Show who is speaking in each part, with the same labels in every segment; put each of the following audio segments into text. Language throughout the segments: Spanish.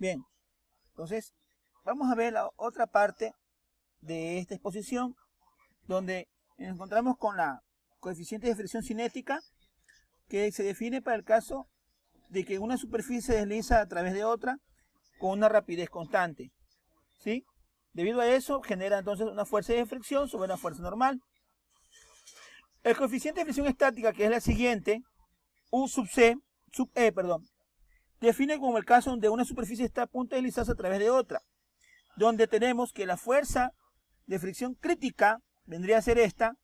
Speaker 1: Bien, entonces vamos a ver la otra parte de esta exposición, donde nos encontramos con la coeficiente de fricción cinética, que se define para el caso de que una superficie se desliza a través de otra con una rapidez constante, ¿sí? Debido a eso, genera entonces una fuerza de fricción sobre una fuerza normal. El coeficiente de fricción estática, que es la siguiente, U sub E, define como el caso donde una superficie está a punto de deslizarse a través de otra, donde tenemos que la fuerza de fricción crítica vendría a ser esta,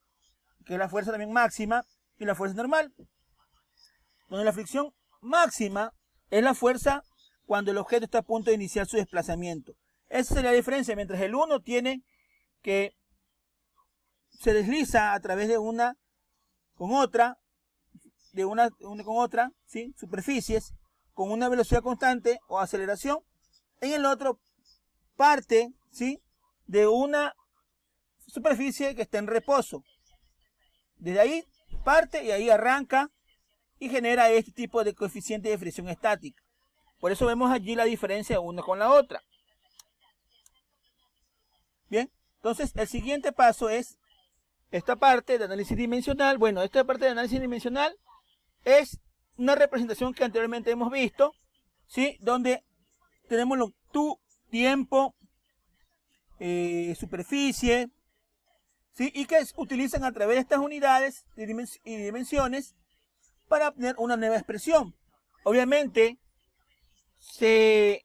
Speaker 1: que es la fuerza también máxima, y la fuerza normal, donde la fricción máxima es la fuerza cuando el objeto está a punto de iniciar su desplazamiento. Esa es la diferencia, mientras el 1 tiene que se desliza a través de una con otra, ¿sí? Superficies con una velocidad constante o aceleración. En el otro parte, ¿sí? De una superficie que está en reposo. Desde ahí parte y ahí arranca y genera este tipo de coeficiente de fricción estática. Por eso vemos allí la diferencia una con la otra. Bien, entonces el siguiente paso es esta parte de análisis dimensional. Bueno, esta parte de análisis dimensional es una representación que anteriormente hemos visto, ¿sí? Donde tenemos longitud, tiempo, superficie, ¿sí? Y que utilizan a través de estas unidades y dimensiones para obtener una nueva expresión. Obviamente se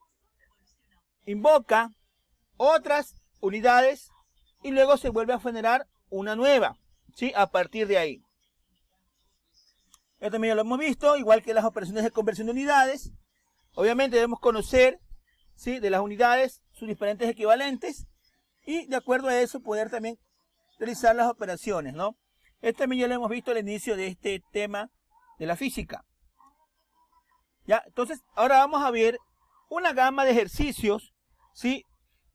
Speaker 1: invoca otras unidades y luego se vuelve a generar una nueva, ¿sí? A partir de ahí. Esto también ya lo hemos visto, igual que las operaciones de conversión de unidades. Obviamente debemos conocer, ¿sí? De las unidades sus diferentes equivalentes y de acuerdo a eso poder también realizar las operaciones, ¿no? Esto también ya lo hemos visto al inicio de este tema de la física. ¿Ya? Entonces, ahora vamos a ver una gama de ejercicios, ¿sí?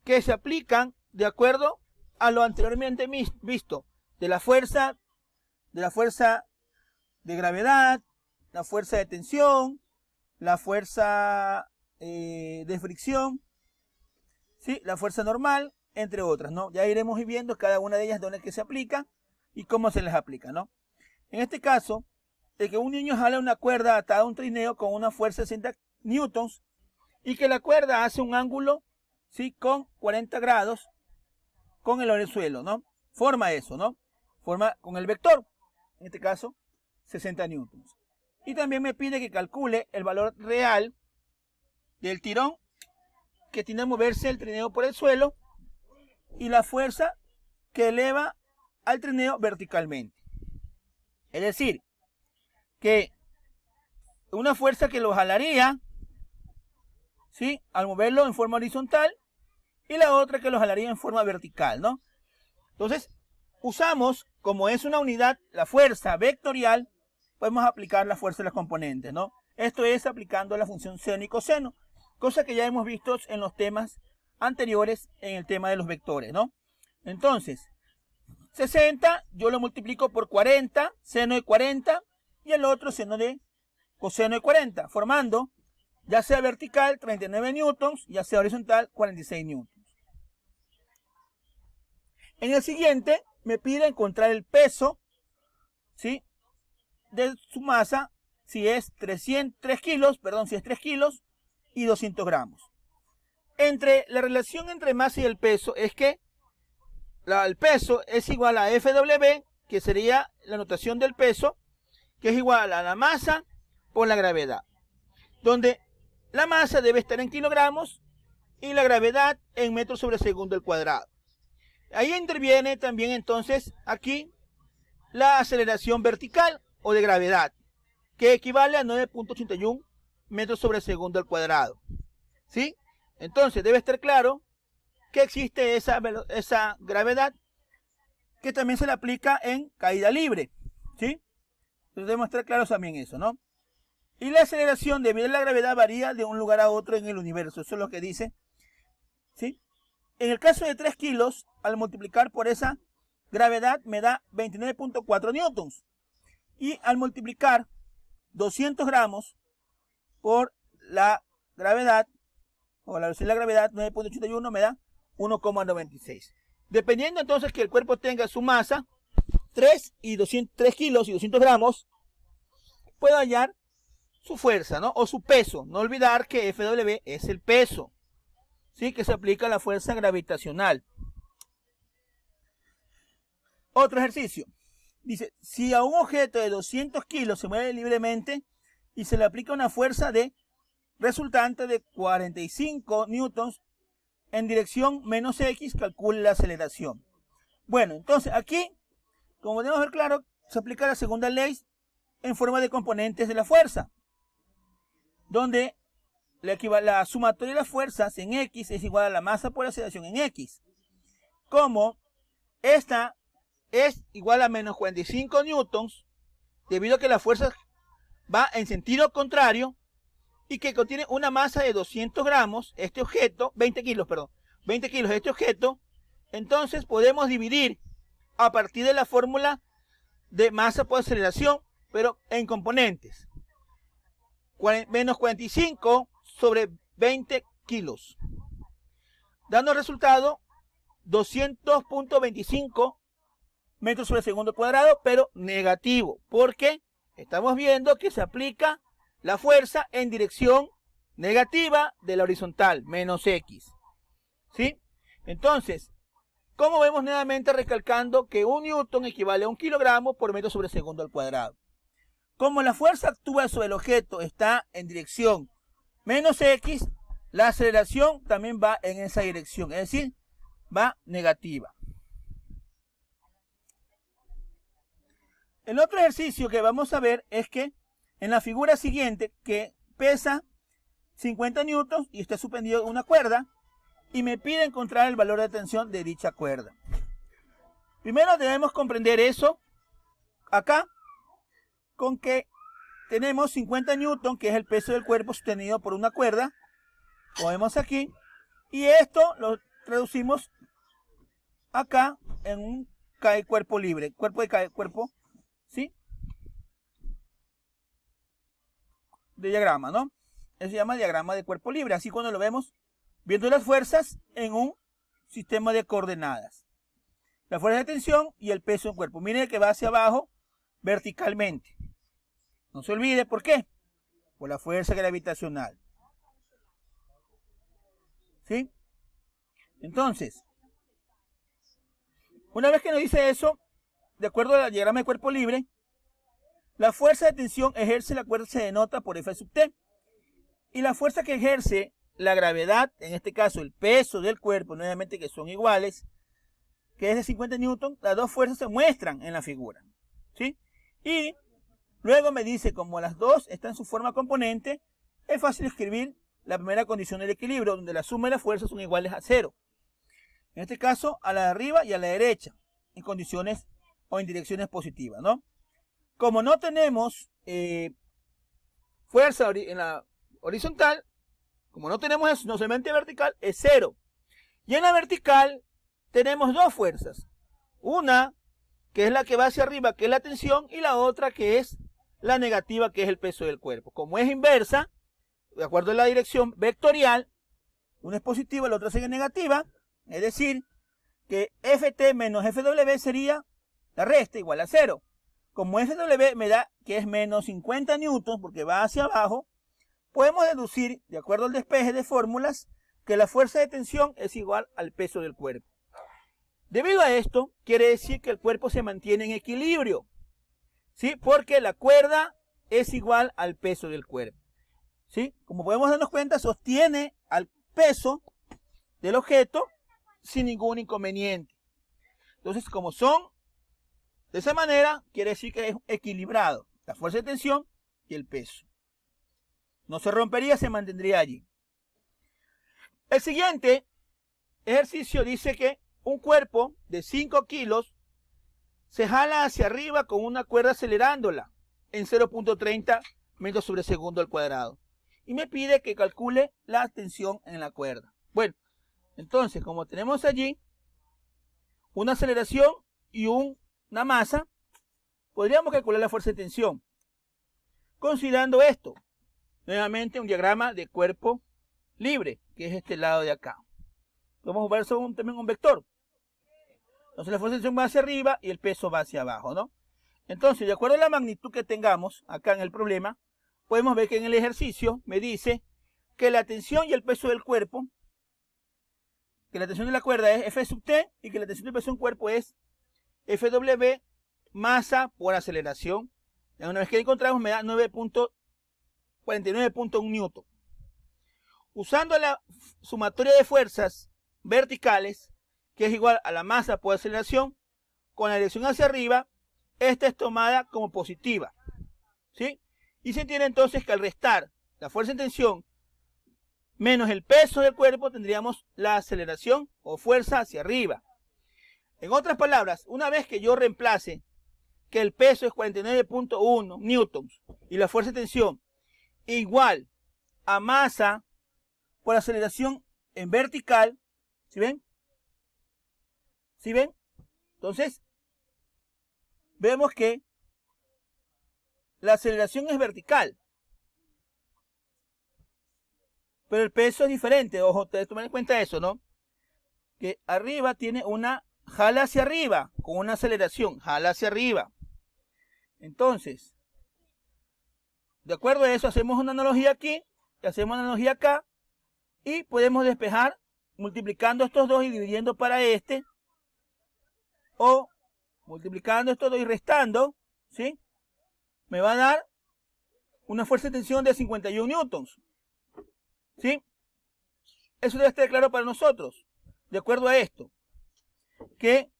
Speaker 1: Que se aplican de acuerdo a lo anteriormente visto, de la fuerza de gravedad, la fuerza de tensión, la fuerza de fricción, ¿sí? La fuerza normal, entre otras, ¿no? Ya iremos viendo cada una de ellas dónde es que se aplica y cómo se les aplica, ¿no? En este caso, de que un niño jala una cuerda atada a un trineo con una fuerza de 60 newtons y que la cuerda hace un ángulo, ¿sí? Con 40 grados con el suelo, ¿no? Forma eso, ¿no? Forma con el vector, en este caso 60 newtons. Y también me pide que calcule el valor real del tirón que tiene a moverse el trineo por el suelo y la fuerza que eleva al trineo verticalmente. Es decir, que una fuerza que lo jalaría, ¿sí? Al moverlo en forma horizontal y la otra que lo jalaría en forma vertical, ¿no? Entonces, usamos, como es una unidad, la fuerza vectorial, podemos aplicar la fuerza de los componentes, ¿no? Esto es aplicando la función seno y coseno, cosa que ya hemos visto en los temas anteriores en el tema de los vectores, ¿no? Entonces, 60 yo lo multiplico por 40, seno de 40, y el otro seno de coseno de 40, formando, ya sea vertical, 39 newtons, ya sea horizontal, 46 newtons. En el siguiente, me pide encontrar el peso, ¿sí? De su masa, si es 3 kilos y 200 gramos. La relación entre masa y el peso es que el peso es igual a FW, que sería la notación del peso, que es igual a la masa por la gravedad, donde la masa debe estar en kilogramos y la gravedad en metros sobre segundo al cuadrado. Ahí interviene también entonces aquí la aceleración vertical o de gravedad, que equivale a 9.81 metros sobre segundo al cuadrado, ¿sí? Entonces debe estar claro que existe esa gravedad, que también se le aplica en caída libre, ¿sí? Entonces debemos estar claros también eso, ¿no? Y la aceleración debido a la gravedad varía de un lugar a otro en el universo, eso es lo que dice, ¿sí? En el caso de 3 kilos, al multiplicar por esa gravedad me da 29.4 newtons. Y al multiplicar 200 gramos por la gravedad, o la velocidad de la gravedad, 9.81, me da 1,96. Dependiendo entonces que el cuerpo tenga su masa, 3 kilos y 200 gramos, puedo hallar su fuerza, ¿no? O su peso. No olvidar que FW es el peso, ¿sí? Que se aplica a la fuerza gravitacional. Otro ejercicio. Dice, si a un objeto de 200 kilos se mueve libremente y se le aplica una fuerza de resultante de 45 newtons en dirección menos X, calcule la aceleración. Bueno, entonces aquí, como debemos ver claro, se aplica la segunda ley en forma de componentes de la fuerza, donde la sumatoria de las fuerzas en X es igual a la masa por aceleración en X. Como esta es igual a menos 45 newtons, debido a que la fuerza va en sentido contrario y que contiene una masa de 200 gramos, este objeto, 20 kilos este objeto, entonces podemos dividir a partir de la fórmula de masa por aceleración, pero en componentes. Menos 45 sobre 20 kilos, dando el resultado 200.25 metros sobre segundo cuadrado, pero negativo, porque estamos viendo que se aplica la fuerza en dirección negativa de la horizontal, menos X. ¿Sí? Entonces, como vemos nuevamente recalcando que un newton equivale a 1 kilogramo por metro sobre segundo al cuadrado. Como la fuerza actúa sobre el objeto está en dirección menos X, la aceleración también va en esa dirección, es decir, va negativa. El otro ejercicio que vamos a ver es que en la figura siguiente, que pesa 50 newtons y está suspendido en una cuerda, y me pide encontrar el valor de tensión de dicha cuerda. Primero debemos comprender eso acá, con que tenemos 50 newtons, que es el peso del cuerpo sostenido por una cuerda, como vemos aquí, y esto lo traducimos acá en un cuerpo libre, cuerpo, ¿sí? De diagrama, ¿no? Eso se llama diagrama de cuerpo libre, así cuando lo vemos viendo las fuerzas en un sistema de coordenadas. La fuerza de tensión y el peso del cuerpo. Miren que va hacia abajo verticalmente. No se olvide, ¿por qué? Por la fuerza gravitacional. ¿Sí? Entonces, una vez que nos dice eso, de acuerdo al diagrama de cuerpo libre, la fuerza de tensión ejerce la cuerda se denota por F sub T. Y la fuerza que ejerce la gravedad, en este caso el peso del cuerpo, nuevamente que son iguales, que es de 50 newtons, las dos fuerzas se muestran en la figura. ¿Sí? Y luego me dice, como las dos están en su forma componente, es fácil escribir la primera condición del equilibrio, donde la suma de las fuerzas son iguales a 0. En este caso, a la de arriba y a la derecha, en condiciones o en direcciones positivas, ¿no? Como no tenemos fuerza en la horizontal, como no tenemos eso, no solamente vertical, es 0. Y en la vertical tenemos dos fuerzas. Una, que es la que va hacia arriba, que es la tensión, y la otra, que es la negativa, que es el peso del cuerpo. Como es inversa, de acuerdo a la dirección vectorial, una es positiva, la otra sigue negativa, es decir, que Ft menos Fw sería la resta igual a 0. Como Fw me da que es menos 50 newtons, porque va hacia abajo, podemos deducir, de acuerdo al despeje de fórmulas, que la fuerza de tensión es igual al peso del cuerpo. Debido a esto, quiere decir que el cuerpo se mantiene en equilibrio, ¿sí? Porque la cuerda es igual al peso del cuerpo, ¿sí? Como podemos darnos cuenta, sostiene al peso del objeto sin ningún inconveniente. Entonces, como son de esa manera, quiere decir que es equilibrado la fuerza de tensión y el peso. No se rompería, se mantendría allí. El siguiente ejercicio dice que un cuerpo de 5 kilos se jala hacia arriba con una cuerda acelerándola en 0.30 metros sobre segundo al cuadrado. Y me pide que calcule la tensión en la cuerda. Bueno, entonces, como tenemos allí una aceleración y una masa, podríamos calcular la fuerza de tensión. Considerando esto, nuevamente un diagrama de cuerpo libre, que es este lado de acá. Podemos ver también un vector. Entonces la fuerza de tensión va hacia arriba y el peso va hacia abajo, ¿no? Entonces, de acuerdo a la magnitud que tengamos acá en el problema, podemos ver que en el ejercicio me dice que la tensión y el peso del cuerpo, que la tensión de la cuerda es F sub T y que la tensión del peso de un cuerpo es FW masa por aceleración. Una vez que encontramos me da 9.49.1 newton. Usando la sumatoria de fuerzas verticales, que es igual a la masa por aceleración, con la dirección hacia arriba, esta es tomada como positiva, ¿sí? Y se entiende entonces que al restar la fuerza en tensión menos el peso del cuerpo, tendríamos la aceleración o fuerza hacia arriba. En otras palabras, una vez que yo reemplace que el peso es 49.1 newtons y la fuerza de tensión igual a masa por aceleración en vertical, ¿sí ven? ¿Sí ven? Entonces, vemos que la aceleración es vertical, pero el peso es diferente. Ojo, ustedes tomen en cuenta eso, ¿no? Que arriba tiene una jala hacia arriba, con una aceleración, jala hacia arriba. Entonces, de acuerdo a eso, hacemos una analogía aquí, hacemos una analogía acá, y podemos despejar multiplicando estos dos y dividiendo para este, o multiplicando estos dos y restando, ¿sí? Me va a dar una fuerza de tensión de 51 newtons, ¿sí? Eso debe estar claro para nosotros, de acuerdo a esto, que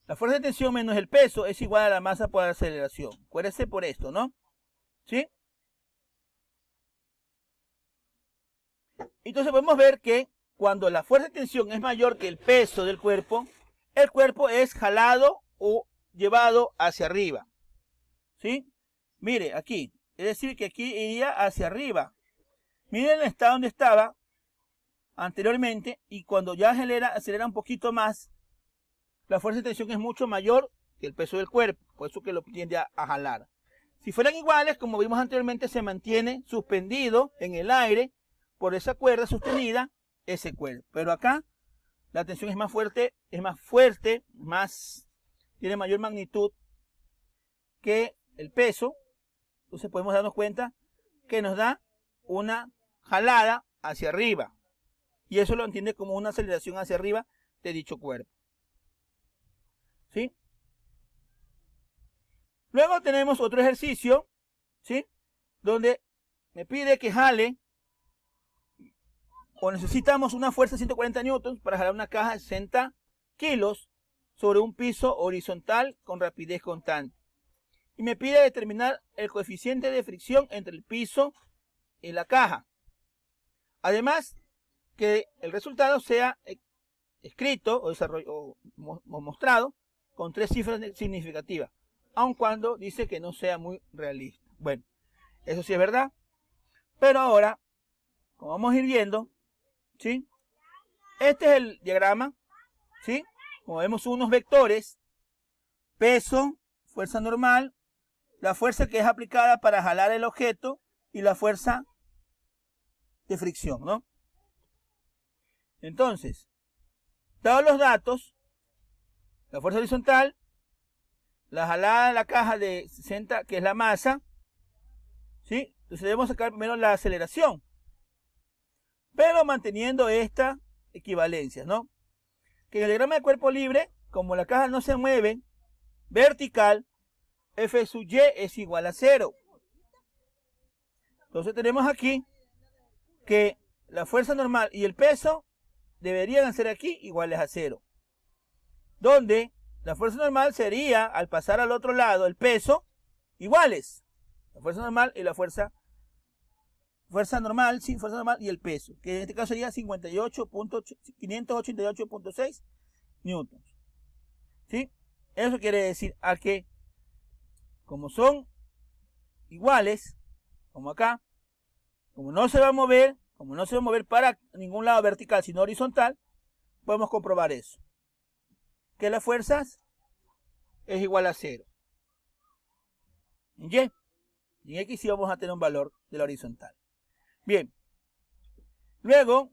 Speaker 1: la fuerza de tensión menos el peso es igual a la masa por aceleración. Acuérdense por esto, ¿no? ¿Sí? Entonces podemos ver que cuando la fuerza de tensión es mayor que el peso del cuerpo, el cuerpo es jalado o llevado hacia arriba. ¿Sí? Mire, aquí. Es decir, que aquí iría hacia arriba. Miren el estado donde estaba anteriormente y cuando ya acelera un poquito más, la fuerza de tensión es mucho mayor que el peso del cuerpo, por eso que lo tiende a jalar. Si fueran iguales, como vimos anteriormente, se mantiene suspendido en el aire por esa cuerda sostenida ese cuerpo. Pero acá la tensión es más fuerte, tiene mayor magnitud que el peso. Entonces podemos darnos cuenta que nos da una jalada hacia arriba. Y eso lo entiende como una aceleración hacia arriba de dicho cuerpo. ¿Sí? Luego tenemos otro ejercicio, ¿sí? Donde me pide que jale, o necesitamos una fuerza de 140 newtons para jalar una caja de 60 kilos sobre un piso horizontal con rapidez constante. Y me pide determinar el coeficiente de fricción entre el piso y la caja. Además, que el resultado sea escrito o mostrado con 3 cifras significativas, aun cuando dice que no sea muy realista. Bueno, eso sí es verdad. Pero ahora, como vamos a ir viendo, ¿sí? Este es el diagrama, ¿sí? Como vemos, unos vectores, peso, fuerza normal, la fuerza que es aplicada para jalar el objeto y la fuerza de fricción, ¿no? Entonces, dados los datos, la fuerza horizontal, la jalada de la caja de 60, que es la masa, ¿sí? Entonces debemos sacar primero la aceleración, pero manteniendo esta equivalencia, ¿no? Que en el diagrama de cuerpo libre, como la caja no se mueve vertical, F sub Y es igual a 0. Entonces tenemos aquí que la fuerza normal y el peso deberían ser aquí iguales a 0. Donde la fuerza normal sería, al pasar al otro lado, el peso, iguales. La fuerza normal y la fuerza normal y el peso, que en este caso sería 588.6 newtons. ¿Sí? Eso quiere decir a que, como son iguales, como acá, como no se va a mover para ningún lado vertical, sino horizontal, podemos comprobar eso. Que las fuerzas es igual a 0. En Y. Y en X sí vamos a tener un valor de la horizontal. Bien. Luego,